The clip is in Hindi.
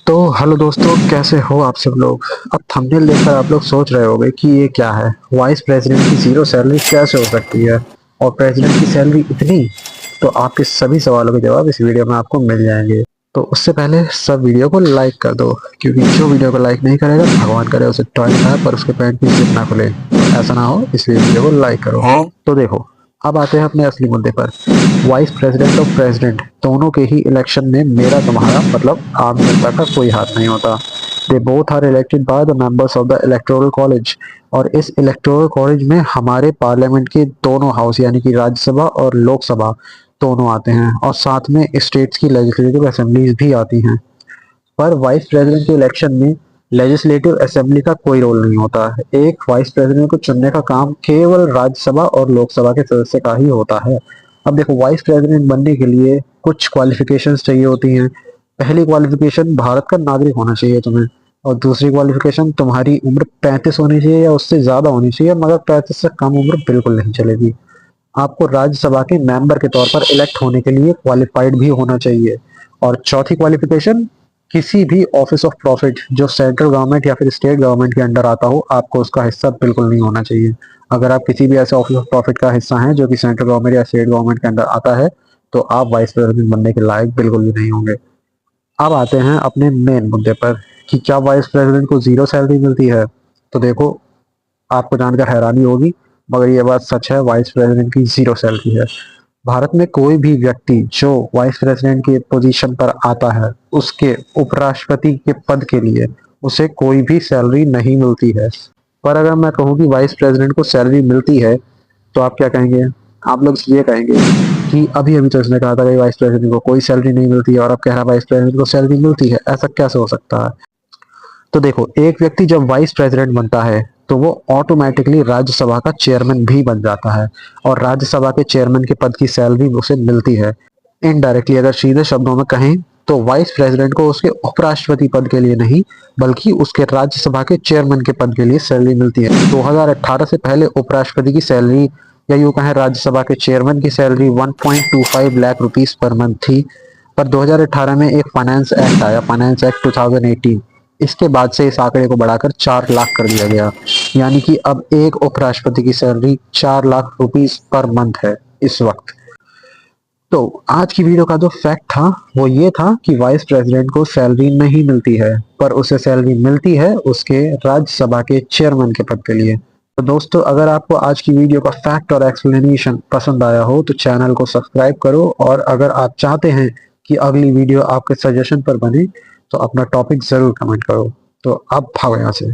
तो हेलो दोस्तों, कैसे हो आप सब लोग। अब थंबनेल देखकर आप लोग सोच रहे होंगे कि ये क्या है, वाइस प्रेसिडेंट की जीरो सैलरी कैसे हो सकती है और प्रेसिडेंट की सैलरी इतनी। तो आपके सभी सवालों के जवाब इस वीडियो में आपको मिल जाएंगे। तो उससे पहले सब वीडियो को लाइक कर दो, क्योंकि जो वीडियो को लाइक नहीं करेगा भगवान करे उसे टॉयलेट आए पर उसके पैंट की जिप ना खुले। ऐसा ना हो इसलिए वीडियो को लाइक करो। तो देखो, अब आते हैं अपने असली मुद्दे पर। वाइस प्रेसिडेंट और प्रेसिडेंट दोनों के ही इलेक्शन में मेरा तुम्हारा मतलब आम जनता का कोई हाथ नहीं होता। They both are elected by the members of the electoral college. और इस इलेक्टोरल कॉलेज में हमारे पार्लियामेंट के दोनों हाउस यानी कि राज्यसभा और लोकसभा दोनों आते हैं, और साथ में स्टेट्स की लेजिस्लेटिव असेंबलीज भी आती हैं। पर वाइस प्रेसिडेंट के इलेक्शन में लेजिस्लेटिव असेंबली का कोई रोल नहीं होता है। एक वाइस प्रेसिडेंट को चुनने का काम केवल राज्यसभा और लोकसभा के सदस्य का ही होता है। अब देखो, वाइस प्रेसिडेंट बनने के लिए कुछ क्वालिफिकेशंस चाहिए होती हैं। पहली क्वालिफिकेशन, भारत का नागरिक होना चाहिए तुम्हें। और दूसरी क्वालिफिकेशन, तुम्हारी उम्र 35 होनी चाहिए या उससे ज्यादा होनी चाहिए, मगर 35 से कम उम्र बिल्कुल नहीं चलेगी। आपको राज्यसभा के मेंबर के तौर पर इलेक्ट होने के लिए क्वालिफाइड भी होना चाहिए। और चौथी क्वालिफिकेशन, किसी भी ऑफिस ऑफ प्रॉफिट जो सेंट्रल गवर्नमेंट या फिर स्टेट गवर्नमेंट के अंडर आता हो, आपको उसका हिस्सा बिल्कुल नहीं होना चाहिए। अगर आप किसी भी ऐसे ऑफिस ऑफ प्रॉफिट का हिस्सा हैं जो कि सेंट्रल गवर्नमेंट या स्टेट गवर्नमेंट के अंडर आता है, तो आप वाइस प्रेसिडेंट बनने के लायक बिल्कुल भी नहीं होंगे। अब आते हैं अपने मेन मुद्दे पर कि क्या वाइस प्रेसिडेंट को जीरो सैलरी मिलती है। तो देखो, आपको जानकर हैरानी होगी, मगर ये बात सच है, वाइस प्रेसिडेंट की जीरो सैलरी है। भारत में कोई भी व्यक्ति जो वाइस प्रेसिडेंट की पोजीशन पर आता है, उसके उपराष्ट्रपति के पद के लिए उसे कोई भी सैलरी नहीं मिलती है। पर अगर मैं कहूँ कि वाइस प्रेसिडेंट को सैलरी मिलती है, तो आप क्या कहेंगे। आप लोग ये कहेंगे कि अभी अभी तो इसने कहा था कि वाइस प्रेसिडेंट को कोई सैलरी नहीं मिलती है, और अब कह रहा है वाइस प्रेसिडेंट को सैलरी मिलती है, ऐसा कैसे हो सकता है। तो देखो, एक व्यक्ति जब वाइस प्रेसिडेंट बनता है तो वो ऑटोमेटिकली राज्यसभा का चेयरमैन भी बन जाता है, और राज्यसभा के चेयरमैन के पद की सैलरी उसे मिलती है। इनडायरेक्टली अगर सीधे शब्दों में कहें, तो वाइस प्रेसिडेंट को उसके उपराष्ट्रपति पद के लिए नहीं, बल्कि उसके राज्यसभा के चेयरमैन के पद के लिए सैलरी मिलती है। 2018 से पहले उपराष्ट्रपति की सैलरी, या यूं कहें राज्यसभा के चेयरमैन की salary 1.25 lakh rupees per month थी। पर 2018 में एक फाइनेंस एक्ट आया, फाइनेंस एक्ट 2018। इसके बाद से इस आंकड़े को बढ़ाकर 4 लाख कर दिया गया, यानी कि अब एक उपराष्ट्रपति की salary 4 lakh rupees per month है इस वक्त। तो आज की वीडियो का जो फैक्ट था वो ये था कि वाइस प्रेसिडेंट को सैलरी नहीं मिलती है, पर उसे सैलरी मिलती है उसके राज्यसभा के चेयरमैन के पद के लिए। तो दोस्तों, अगर आपको आज की वीडियो का फैक्ट और एक्सप्लेनेशन पसंद आया हो तो चैनल को सब्सक्राइब करो, और अगर आप चाहते हैं कि अगली वीडियो आपके सजेशन पर बने तो अपना टॉपिक जरूर कमेंट करो। तो अब भागो यहाँ से।